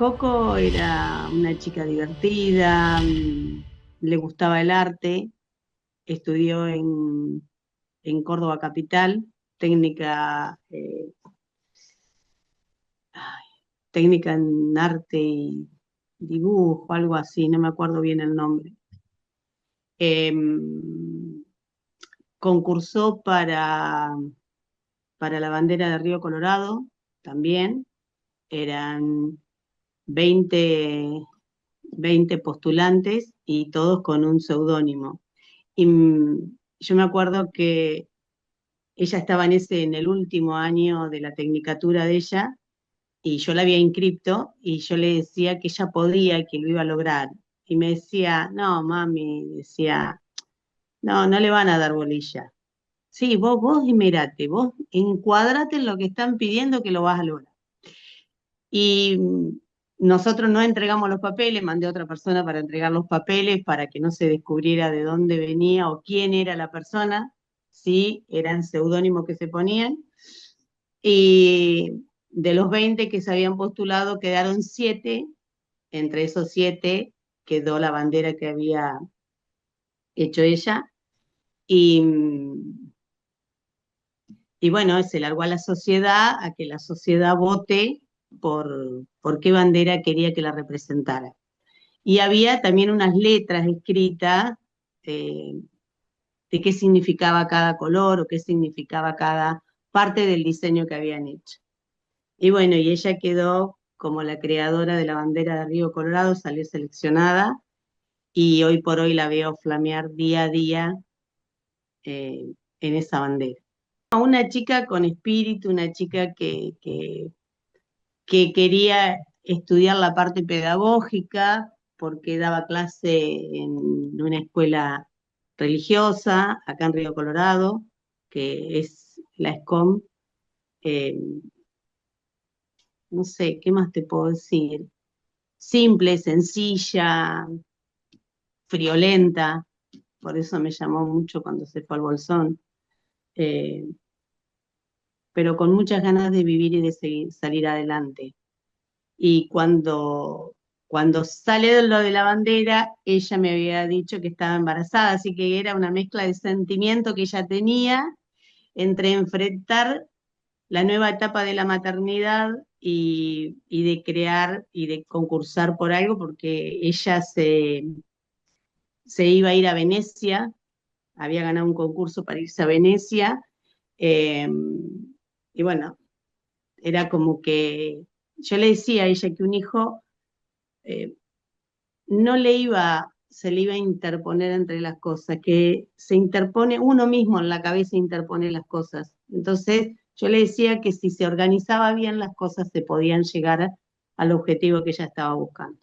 Coco era una chica divertida, le gustaba el arte, estudió en Córdoba Capital, técnica, técnica en arte y dibujo, algo así, no me acuerdo bien el nombre. Concursó para la bandera de Río Colorado también, eran 20 20 postulantes y todos con un seudónimo. Y yo me acuerdo que ella estaba en el último año de la tecnicatura de ella, y yo la había inscripto, y yo le decía que ella podía, que lo iba a lograr. Y me decía, no, mami, decía, no, no le van a dar bolilla. Sí, vos mirate, vos encuadrate en lo que están pidiendo que lo vas a lograr. Y nosotros no entregamos los papeles, mandé a otra persona para entregar los papeles para que no se descubriera de dónde venía o quién era la persona, sí, eran seudónimos que se ponían. Y de los 20 que se habían postulado, quedaron 7. Entre esos 7 quedó la bandera que había hecho ella. Y, y bueno, se largó a la sociedad a que la sociedad vote por qué bandera quería que la representara. Y había también unas letras escritas eh, de qué significaba cada color o qué significaba cada parte del diseño que habían hecho. Y bueno, y ella quedó como la creadora de la bandera de Río Colorado, salió seleccionada y hoy por hoy la veo flamear día a día en esa bandera. Una chica con espíritu, una chica que quería estudiar la parte pedagógica porque daba clase en una escuela religiosa acá en Río Colorado, que es la ESCOM. Eh, no sé, ¿qué más te puedo decir? Simple, sencilla, friolenta, por eso me llamó mucho cuando se fue al Bolsón, eh, pero con muchas ganas de vivir y de salir adelante. Y cuando sale de lo de la bandera, ella me había dicho que estaba embarazada, así que era una mezcla de sentimiento que ella tenía entre enfrentar la nueva etapa de la maternidad y de crear y de concursar por algo, porque ella se iba a ir a Venecia, había ganado un concurso para irse a Venecia, eh, y bueno, era como que yo le decía a ella que un hijo eh, no se le iba a interponer entre las cosas, que se interpone uno mismo en la cabeza, interpone las cosas. Entonces, yo le decía que si se organizaba bien las cosas, se podían llegar al objetivo que ella estaba buscando.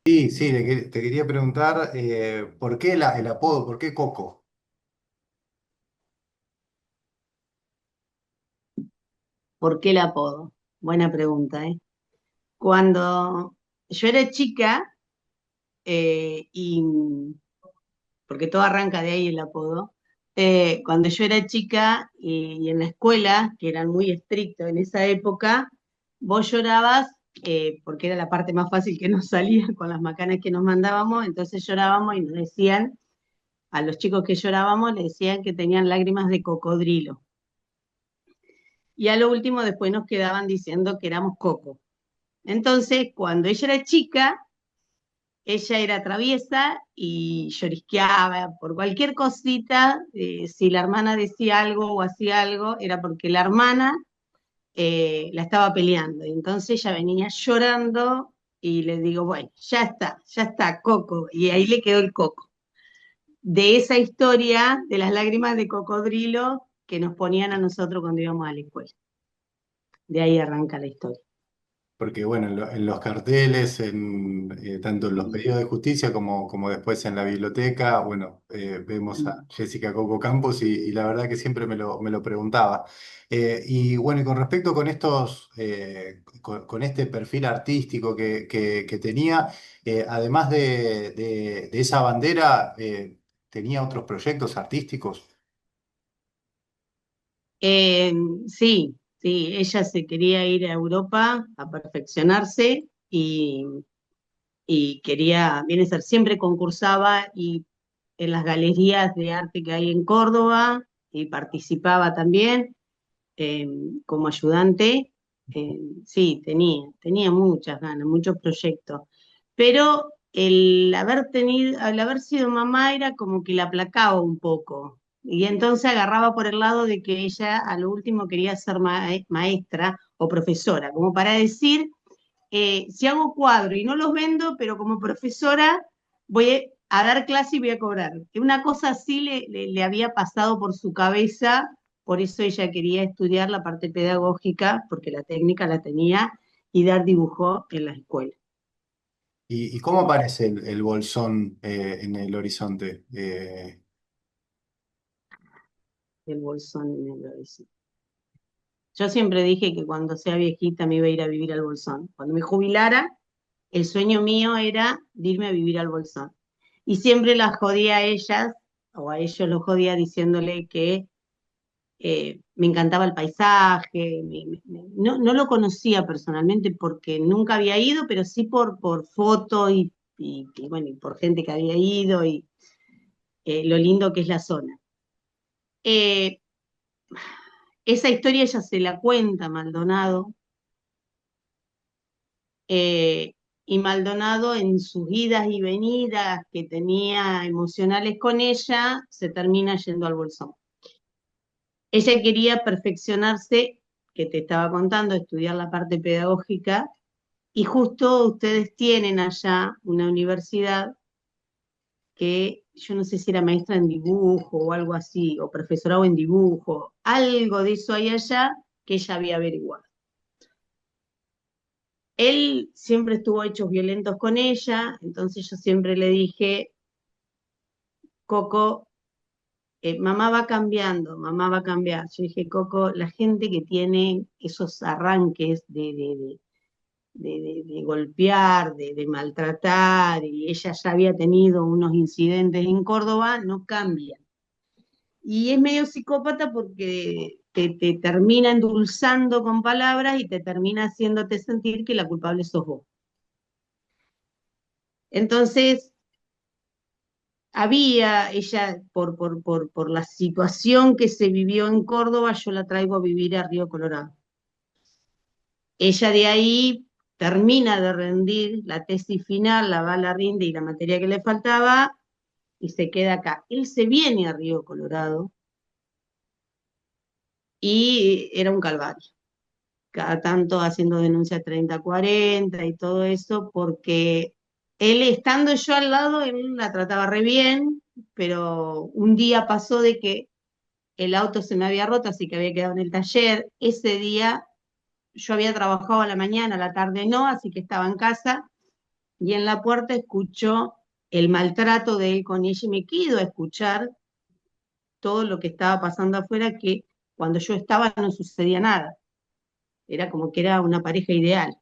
Sí, sí, te quería preguntar ¿por qué el apodo? ¿Por qué Coco? ¿Por qué el apodo? Buena pregunta, ¿eh? Cuando yo era chica, y porque todo arranca de ahí el apodo, cuando yo era chica y en la escuela, que eran muy estrictos en esa época, vos llorabas porque era la parte más fácil que nos salía con las macanas que nos mandábamos, entonces llorábamos y nos decían, a los chicos que llorábamos, les decían que tenían lágrimas de cocodrilo. Y a lo último después nos quedaban diciendo que éramos coco. Entonces, cuando ella era chica, ella era traviesa y llorisqueaba por cualquier cosita. Si la hermana decía algo o hacía algo, era porque la hermana la estaba peleando. Y entonces ella venía llorando y le digo, bueno, ya está, Coco. Y ahí le quedó el Coco. De esa historia de las lágrimas de cocodrilo que nos ponían a nosotros cuando íbamos a la escuela. De ahí arranca la historia. Porque bueno, en los carteles, tanto en los pedidos de justicia como después en la biblioteca, bueno, vemos a Jessica Coco Campos y la verdad que siempre me lo preguntaba. Y bueno, y con respecto con con este perfil artístico que tenía, además de esa bandera, ¿tenía otros proyectos artísticos? Eh, sí, sí, ella se quería ir a Europa a perfeccionarse, y, y quería, viene a ser, siempre concursaba y en las galerías de arte que hay en Córdoba y participaba también eh, como ayudante. Sí, tenía muchas ganas, muchos proyectos, pero al haber sido mamá era como que la aplacaba un poco. Y entonces agarraba por el lado de que ella a lo último quería ser maestra o profesora, como para decir, si hago cuadro y no los vendo, pero como profesora voy a dar clase y voy a cobrar. Que una cosa así le había pasado por su cabeza, por eso ella quería estudiar la parte pedagógica, porque la técnica la tenía, y dar dibujo en la escuela. Y cómo aparece el bolsón en el horizonte? El bolsón en el horizonte. Yo siempre dije que cuando sea viejita me iba a ir a vivir al bolsón. Cuando me jubilara, el sueño mío era de irme a vivir al bolsón. Y siempre las jodía a ellas, o a ellos los jodía diciéndole que me encantaba el paisaje, no lo conocía personalmente porque nunca había ido, pero sí por foto y bueno, y por gente que había ido y lo lindo que es la zona. Eh, esa historia ella se la cuenta a Maldonado, eh, y Maldonado en sus idas y venidas que tenía emocionales con ella, se termina yendo al Bolsón. Ella quería perfeccionarse, que te estaba contando, estudiar la parte pedagógica, y justo ustedes tienen allá una universidad que yo no sé si era maestra en dibujo o algo así, o profesorado en dibujo, algo de eso hay allá que ella había averiguado. Él siempre estuvo hechos violentos con ella, entonces yo siempre le dije, Coco, mamá va cambiando, mamá va a cambiar. Yo dije, Coco, la gente que tiene esos arranques de golpear, de maltratar, y ella ya había tenido unos incidentes en Córdoba, no cambia. Y es medio psicópata porque te termina endulzando con palabras y te termina haciéndote sentir que la culpable sos vos. Entonces, había, ella, por la situación que se vivió en Córdoba, yo la traigo a vivir a Río Colorado. Ella de ahí termina de rendir la tesis final, la va, la rinde y la materia que le faltaba, y se queda acá. Él se viene a Río Colorado y era un calvario. Cada tanto haciendo denuncia 30-40 y todo eso, porque él estando yo al lado, él la trataba re bien, pero un día pasó de que el auto se me había roto, así que había quedado en el taller. Ese día yo había trabajado a la mañana, a la tarde no, así que estaba en casa y en la puerta escuchó el maltrato de él con ella y me quedo a escuchar todo lo que estaba pasando afuera, que cuando yo estaba no sucedía nada, era como que era una pareja ideal.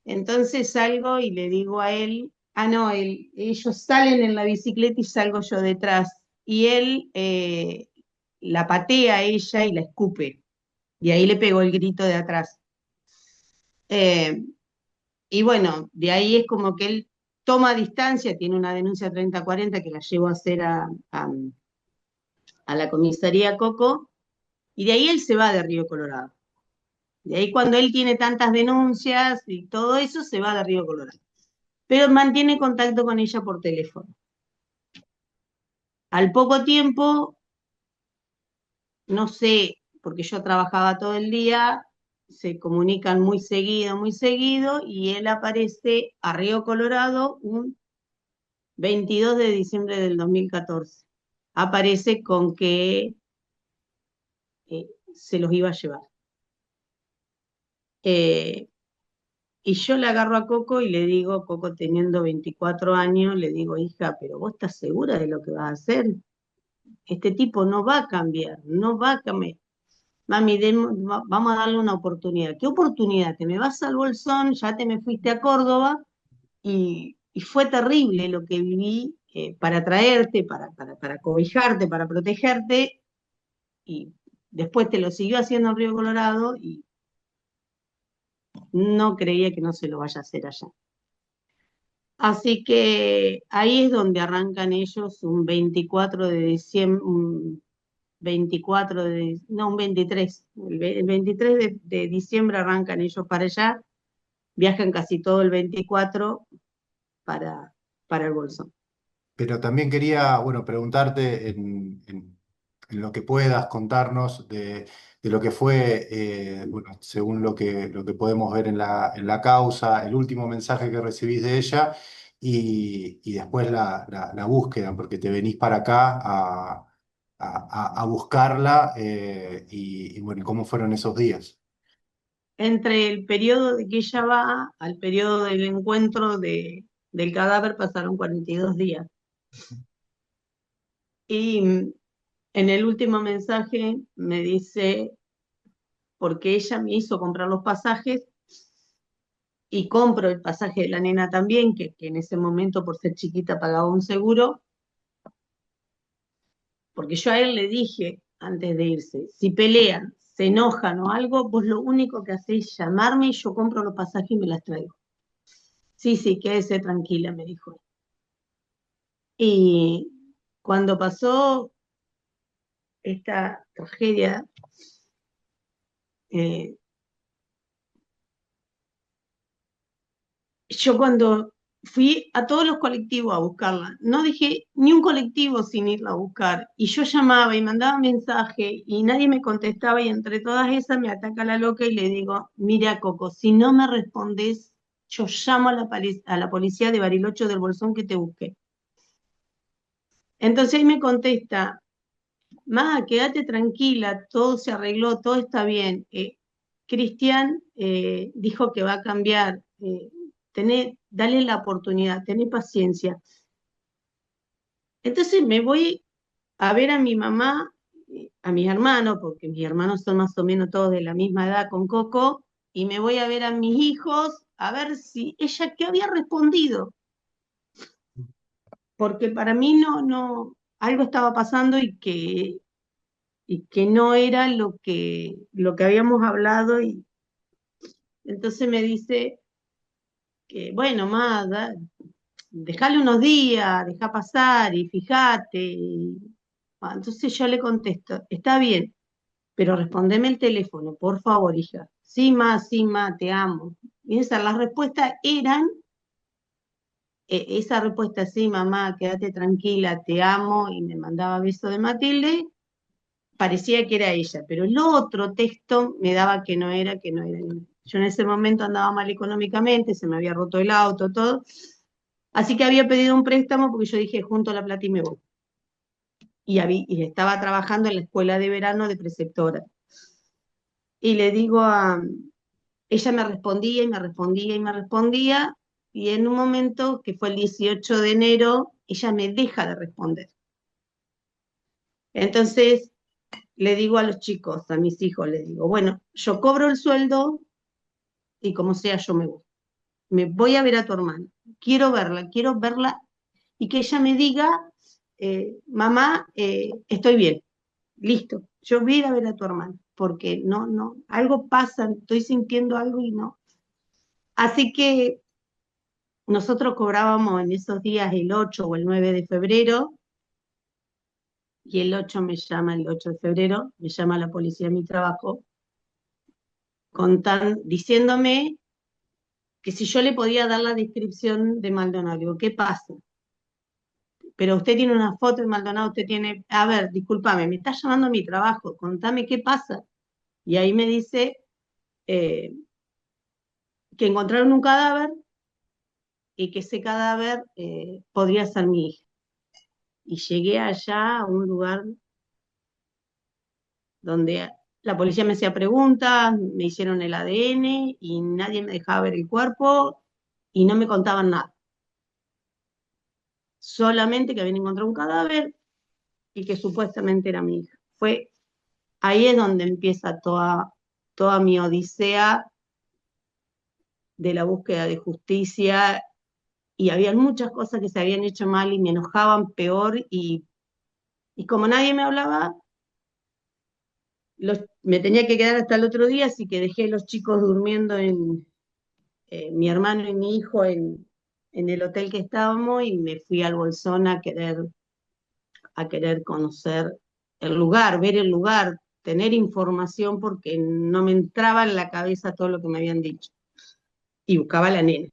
Entonces salgo y le digo a él, no, ellos salen en la bicicleta y salgo yo detrás, y él la patea a ella y la escupe, y ahí le pegó el grito de atrás. Eh, y bueno, de ahí es como que él toma distancia, tiene una denuncia 30-40 que la llevo a hacer a la comisaría Coco, y de ahí él se va de Río Colorado. De ahí cuando él tiene tantas denuncias y todo eso, se va de Río Colorado. Pero mantiene contacto con ella por teléfono. Al poco tiempo, no sé, porque yo trabajaba todo el día, se comunican muy seguido, y él aparece a Río Colorado un 22 de diciembre del 2014. Aparece con que se los iba a llevar. Eh, y yo le agarro a Coco y le digo, Coco teniendo 24 años, le digo, hija, pero vos estás segura de lo que vas a hacer. Este tipo no va a cambiar, no va a cambiar. Mami, vamos a darle una oportunidad. ¿Qué oportunidad? Te me vas al Bolsón, ya te me fuiste a Córdoba, y fue terrible lo que viví, para traerte, para cobijarte, para protegerte, y después te lo siguió haciendo en Río Colorado, no creía que no se lo vaya a hacer allá. Así que ahí es donde arrancan ellos un 24 de diciembre, un 24 de, no, un 23, el 23 de diciembre arrancan ellos para allá, viajan casi todo el 24 para, para el Bolsón. Pero también quería, bueno, preguntarte en lo que puedas contarnos de lo que fue, bueno, según lo que podemos ver en la causa, el último mensaje que recibís de ella y después la búsqueda, porque te venís para acá a buscarla y, bueno, ¿cómo fueron esos días? Entre el periodo de que ella va al periodo del encuentro del cadáver pasaron 42 días. Y en el último mensaje me dice, porque ella me hizo comprar los pasajes y compro el pasaje de la nena también, que en ese momento por ser chiquita pagaba un seguro, porque yo a él le dije antes de irse, si pelean, se enojan o algo, vos lo único que hacéis es llamarme y yo compro los pasajes y me las traigo. Sí, sí, quédese tranquila, me dijo. Y cuando pasó esta tragedia, eh, yo cuando fui a todos los colectivos a buscarla, no dejé ni un colectivo sin irla a buscar, y yo llamaba y mandaba mensaje y nadie me contestaba y entre todas esas me ataca la loca y le digo, mira Coco, si no me respondes, yo llamo a la policía de Bariloche del Bolsón que te busque. Entonces ahí me contesta, Ma, quédate tranquila, todo se arregló, todo está bien. Cristian dijo que va a cambiar. Dale la oportunidad, tené paciencia. Entonces me voy a ver a mi mamá, a mis hermanos, porque mis hermanos son más o menos todos de la misma edad con Coco, y me voy a ver a mis hijos a ver si ella qué había respondido, porque para mí algo estaba pasando y que no era lo que habíamos hablado. Y entonces me dice que, bueno, más, dejale unos días, deja pasar y fíjate. Bueno, entonces yo le contesto, está bien, pero respondeme el teléfono, por favor, hija. Sí, ma, te amo. Y esas, las respuestas eran, esa respuesta, sí, mamá, quédate tranquila, te amo, y me mandaba beso de Matilde, parecía que era ella, pero el otro texto me daba que no era, que no era. Yo en ese momento andaba mal económicamente, se me había roto el auto, todo. Así que había pedido un préstamo porque yo dije, junto la plata y me voy. Y estaba trabajando en la escuela de verano de preceptora. Y le digo ella me respondía y me respondía y me respondía, y en un momento, que fue el 18 de enero, ella me deja de responder. Entonces le digo a los chicos, a mis hijos, les digo, bueno, yo cobro el sueldo y como sea yo me voy. Me voy a ver a tu hermana. Quiero verla y que ella me diga, mamá, estoy bien, listo. Yo voy a ir a ver a tu hermana, porque algo pasa, estoy sintiendo algo y no. Así que nosotros cobrábamos en esos días el 8 o el 9 de febrero, y el 8 de febrero, me llama la policía a mi trabajo, diciéndome que si yo le podía dar la descripción de Maldonado. Digo, ¿qué pasa? Pero usted tiene una foto de Maldonado, usted tiene, a ver, discúlpame, me está llamando a mi trabajo, contame qué pasa. Y ahí me dice eh, que encontraron un cadáver y que ese cadáver podría ser mi hija. Y llegué allá a un lugar donde la policía me hacía preguntas, me hicieron el ADN y nadie me dejaba ver el cuerpo y no me contaban nada. Solamente que habían encontrado un cadáver y que supuestamente era mi hija. Ahí es donde empieza toda mi odisea de la búsqueda de justicia, y había muchas cosas que se habían hecho mal y me enojaban peor, y como nadie me hablaba, me tenía que quedar hasta el otro día, así que dejé a los chicos durmiendo mi hermano y mi hijo en el hotel que estábamos y me fui al Bolsón a querer conocer el lugar, ver el lugar, tener información porque no me entraba en la cabeza todo lo que me habían dicho. Y buscaba a la nena,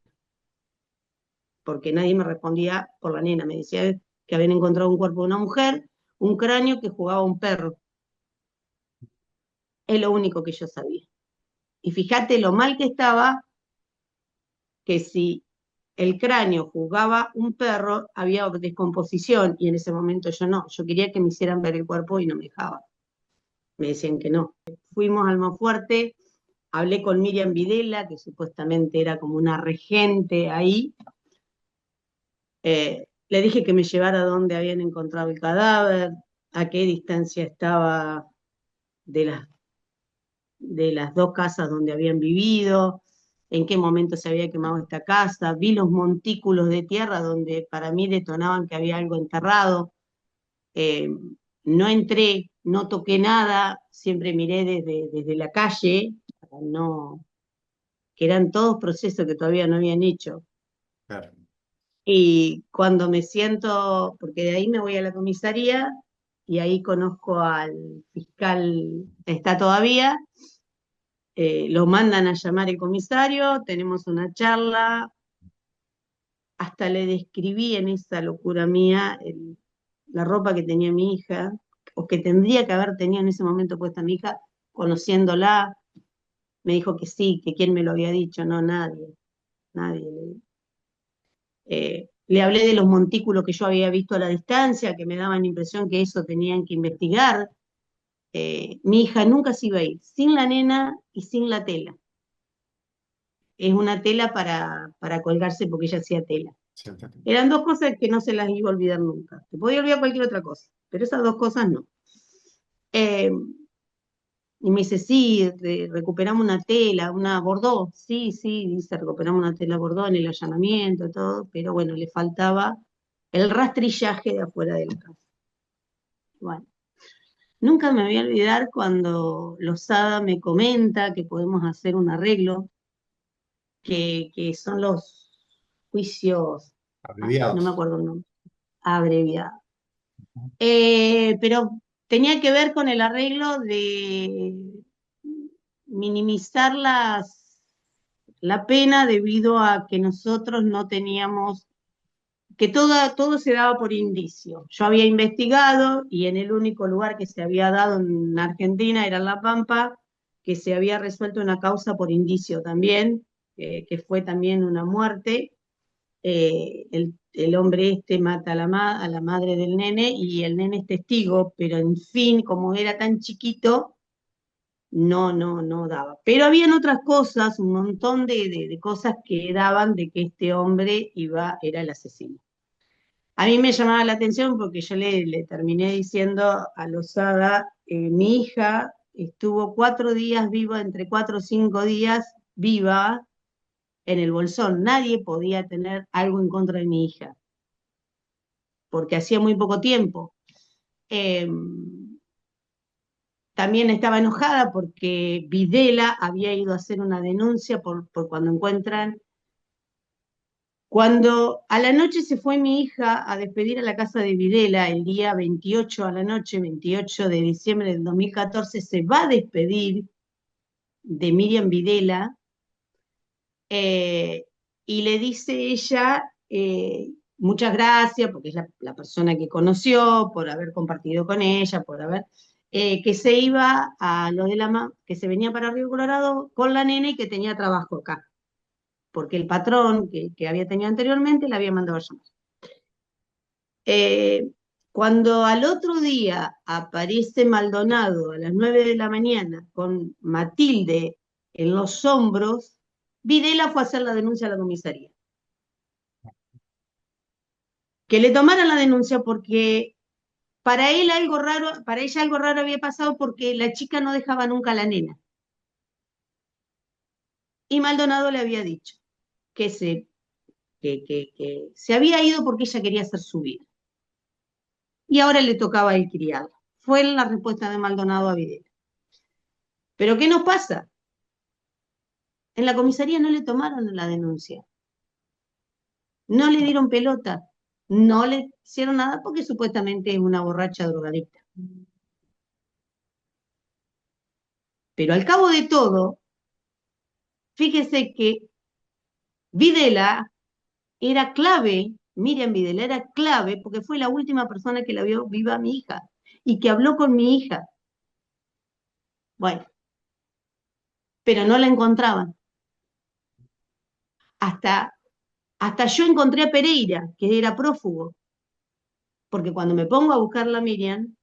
porque nadie me respondía por la nena. Me decía que habían encontrado un cuerpo de una mujer, un cráneo que jugaba a un perro. Es lo único que yo sabía. Y fíjate lo mal que estaba, que si el cráneo jugaba un perro, había descomposición, y en ese momento yo no. Yo quería que me hicieran ver el cuerpo y no me dejaban. Me decían que no. Fuimos a Almafuerte, hablé con Miriam Videla, que supuestamente era como una regente ahí. Le dije que me llevara a donde habían encontrado el cadáver, a qué distancia estaba de las dos casas donde habían vivido, en qué momento se había quemado esta casa. Vi los montículos de tierra donde para mí detonaban que había algo enterrado. Eh, no entré, no toqué nada, siempre miré desde la calle, no, que eran todos procesos que todavía no habían hecho. Claro. Y cuando me siento, porque de ahí me voy a la comisaría y ahí conozco al fiscal, está todavía, lo mandan a llamar el comisario, tenemos una charla, hasta le describí en esa locura mía la ropa que tenía mi hija, o que tendría que haber tenido en ese momento puesta mi hija, conociéndola. Me dijo que sí, que quién me lo había dicho, no, nadie, nadie. Le hablé de los montículos que yo había visto a la distancia, que me daban la impresión que eso tenían que investigar. Mi hija nunca se iba a ir, sin la nena y sin la tela. Es una tela para colgarse porque ella hacía tela. Cierto. Eran dos cosas que no se las iba a olvidar nunca. Te podía olvidar cualquier otra cosa, pero esas dos cosas no. Eh, y me dice, sí, recuperamos una tela, una bordó. Sí, sí, dice, recuperamos una tela bordó en el allanamiento, todo, pero bueno, le faltaba el rastrillaje de afuera de la casa. Bueno, nunca me voy a olvidar cuando Losada me comenta que podemos hacer un arreglo, que son los juicios, no me Abreviados. acuerdo el nombre, abreviados. Pero tenía que ver con el arreglo de minimizar la pena debido a que nosotros no teníamos, que todo se daba por indicio. Yo había investigado y en el único lugar que se había dado en Argentina era en La Pampa, que se había resuelto una causa por indicio también, que fue también una muerte. El hombre este mata a la madre del nene y el nene es testigo, pero en fin, como era tan chiquito, no daba. Pero habían otras cosas, un montón de cosas que daban de que este hombre era el asesino. A mí me llamaba la atención porque yo le terminé diciendo a Lozada, mi hija estuvo 4 días viva, entre 4 o 5 días viva en el Bolsón. Nadie podía tener algo en contra de mi hija, porque hacía muy poco tiempo. Eh, También estaba enojada porque Videla había ido a hacer una denuncia por cuando encuentran. Cuando a la noche se fue mi hija a despedir a la casa de Videla, el día 28 a la noche, 28 de diciembre del 2014, se va a despedir de Miriam Videla, eh, y le dice ella, muchas gracias, porque es la persona que conoció, por haber compartido con ella, que se iba a lo de que se venía para Río Colorado con la nena y que tenía trabajo acá, porque el patrón que había tenido anteriormente la había mandado a llamar. Eh, Cuando al otro día aparece Maldonado a las 9 de la mañana con Matilde en los hombros, Videla fue a hacer la denuncia a la comisaría. Que le tomaran la denuncia porque para él algo raro, para ella algo raro había pasado porque la chica no dejaba nunca a la nena. Y Maldonado le había dicho que que se había ido porque ella quería hacer su vida. Y ahora le tocaba a él criarla. Fue la respuesta de Maldonado a Videla. ¿Pero qué nos pasa? En la comisaría no le tomaron la denuncia, no le dieron pelota, no le hicieron nada porque supuestamente es una borracha drogadicta. Pero al cabo de todo, fíjese que Videla era clave, Miriam Videla era clave porque fue la última persona que la vio viva a mi hija y que habló con mi hija. Bueno, pero no la encontraban. Hasta, hasta yo encontré a Pereira, que era prófugo, porque cuando me pongo a buscarla a Miriam,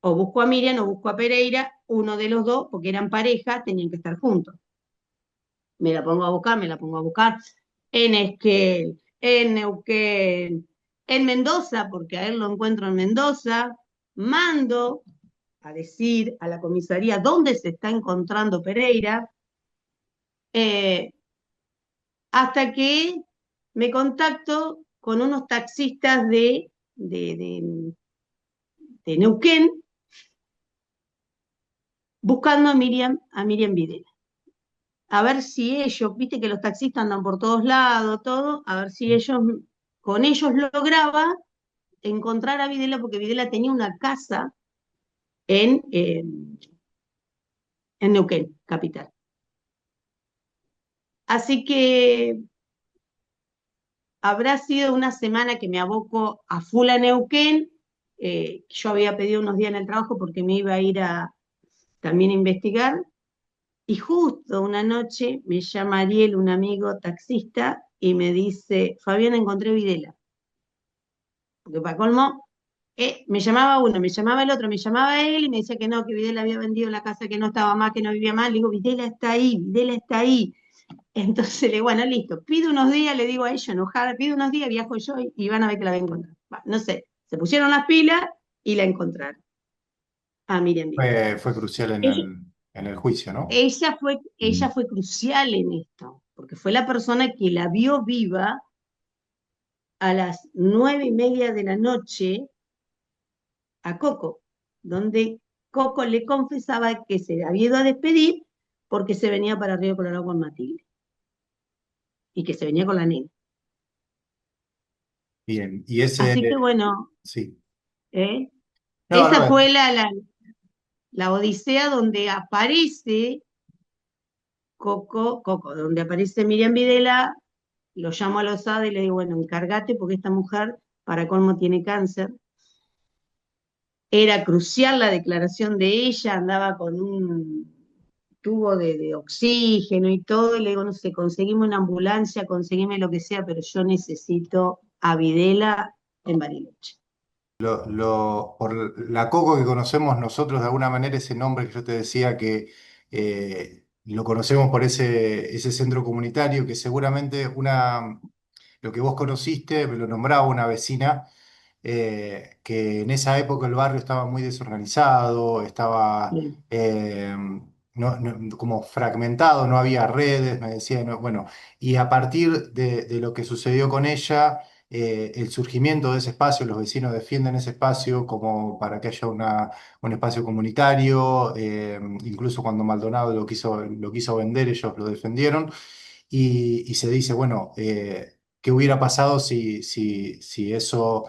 o busco a Miriam o busco a Pereira, uno de los dos, porque eran pareja, tenían que estar juntos. Me la pongo a buscar, me la pongo a buscar en Esquel, en Neuquén, en Mendoza, porque a él lo encuentro en Mendoza, mando a decir a la comisaría dónde se está encontrando Pereira, eh, hasta que me contacto con unos taxistas de Neuquén buscando a Miriam Videla. A ver si ellos, viste que los taxistas andan por todos lados, todo, a ver si ellos, con ellos lograba encontrar a Videla, porque Videla tenía una casa en Neuquén, capital. Así que habrá sido una semana que me aboco a full a Neuquén. Yo había pedido unos días en el trabajo porque me iba a ir a también a investigar. Y justo una noche me llama Ariel, un amigo taxista, y me dice, Fabián, encontré Videla. Porque para colmo, me llamaba uno, me llamaba el otro, me llamaba él y me decía que no, que Videla había vendido la casa, que no estaba más, que no vivía más. Le digo, Videla está ahí, Videla está ahí. Entonces le digo, bueno, listo, pido unos días, le digo a ella enojada, pido unos días, viajo yo y van a ver que la voy a encontrar. No sé, se pusieron las pilas y la encontraron. Ah, Miriam Videla. Fue crucial Ella, en el juicio, ¿no? ella fue crucial en esto, porque fue la persona que la vio viva a las 9:30 de la noche a Coco, donde Coco le confesaba que se había ido a despedir porque se venía para Río Colorado con Matilde y que se venía con la nena. Bien, y ese, Así que bueno, sí. ¿eh? No, Esa no, fue la odisea donde aparece Coco, donde aparece Miriam Videla, lo llamo a Lozada y le digo, bueno, encárgate porque esta mujer, para colmo, tiene cáncer. Era crucial la declaración de ella, andaba con un tubo de oxígeno y todo, y le digo, no sé, conseguime una ambulancia, conseguime lo que sea, pero yo necesito a Videla en Bariloche. por la Coco que conocemos nosotros, de alguna manera, ese nombre que yo te decía que lo conocemos por ese centro comunitario, que seguramente lo que vos conociste, me lo nombraba una vecina, que en esa época el barrio estaba muy desorganizado, estaba Bien. como fragmentado, no había redes, me decía, bueno, y a partir de lo que sucedió con ella, el surgimiento de ese espacio, los vecinos defienden ese espacio como para que haya un espacio comunitario, incluso cuando Maldonado lo quiso vender, ellos lo defendieron y se dice, bueno, ¿qué hubiera pasado si eso,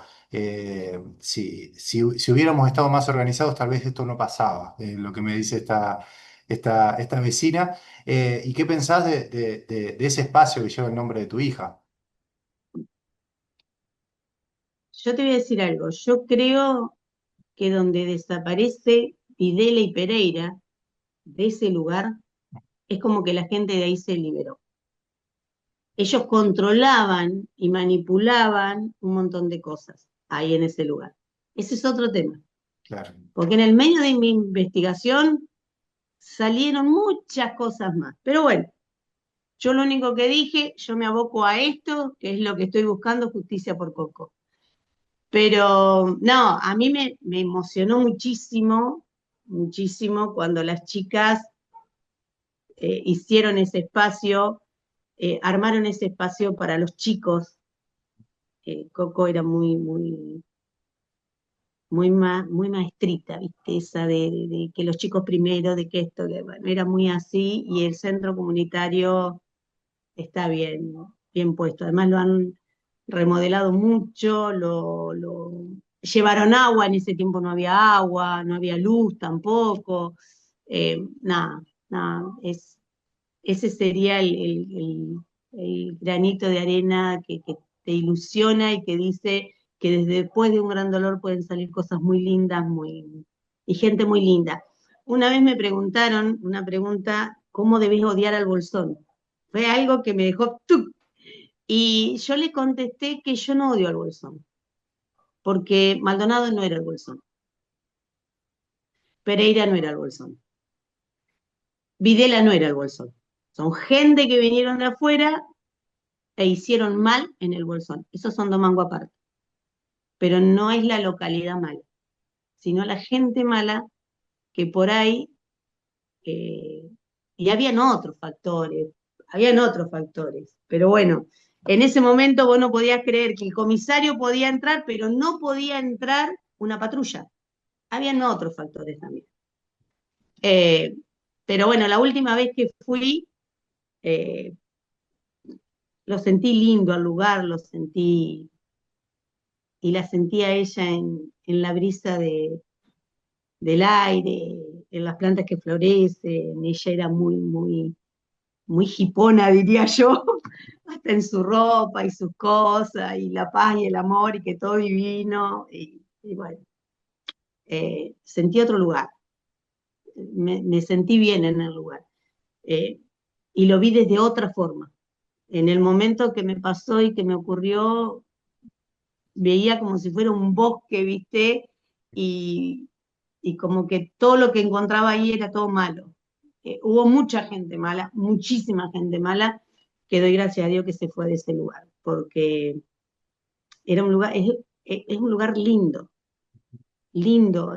si hubiéramos estado más organizados, tal vez esto no pasaba? Lo que me dice esta vecina. ¿Y qué pensás de ese espacio que lleva el nombre de tu hija? Yo te voy a decir algo, yo creo que donde desaparece Videla y Pereira, de ese lugar, es como que la gente de ahí se liberó. Ellos controlaban y manipulaban un montón de cosas ahí en ese lugar. Ese es otro tema, Claro. porque en el medio de mi investigación salieron muchas cosas más. Pero bueno, yo lo único que dije, yo me aboco a esto, que es lo que estoy buscando, justicia por Coco. Pero no, a mí me emocionó muchísimo, muchísimo cuando las chicas hicieron ese espacio, armaron ese espacio para los chicos. Coco era muy, muy, muy maestrita, ¿viste? Esa de que los chicos primero, de que esto, que bueno, era muy así, y el centro comunitario está bien, bien puesto. Además lo han remodelado mucho, llevaron agua, en ese tiempo no había agua, no había luz tampoco. Nada, nada, ese sería el granito de arena que te ilusiona y que dice que desde después de un gran dolor pueden salir cosas muy lindas, y gente muy linda. Una vez me preguntaron una pregunta: ¿cómo debes odiar al Bolsón? Fue algo que me dejó ¡tuc! Y yo le contesté que yo no odio al Bolsón, porque Maldonado no era el Bolsón, Pereira no era el Bolsón, Videla no era el Bolsón. Son gente que vinieron de afuera e hicieron mal en el Bolsón. Esos son dos mangos aparte. Pero no es la localidad mala, sino la gente mala que por ahí, eh, y habían otros factores, pero bueno, en ese momento vos no podías creer que el comisario podía entrar, pero no podía entrar una patrulla. Habían otros factores también. Eh, pero bueno, la última vez que fui, eh, lo sentí lindo al lugar, lo sentí, y la sentía ella en la brisa del aire, en las plantas que florecen. Ella era muy hipona, diría yo, hasta en su ropa y sus cosas, y la paz y el amor, y que todo divino, y bueno, sentí otro lugar, me sentí bien en el lugar, eh, y lo vi desde otra forma. En el momento que me pasó y que me ocurrió, veía como si fuera un bosque, ¿viste? Y, y como que todo lo que encontraba ahí era todo malo. Hubo mucha gente mala, muchísima gente mala, que doy gracias a Dios que se fue de ese lugar, porque era un lugar, es un lugar lindo, lindo.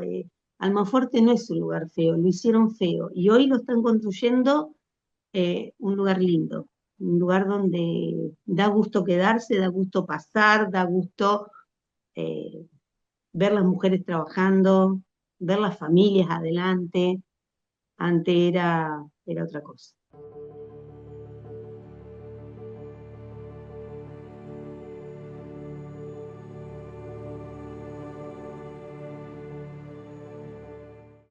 Almafuerte no es un lugar feo, lo hicieron feo, y hoy lo están construyendo un lugar lindo, un lugar donde da gusto quedarse, da gusto pasar, da gusto eh, ver las mujeres trabajando, ver las familias adelante. Antes era otra cosa.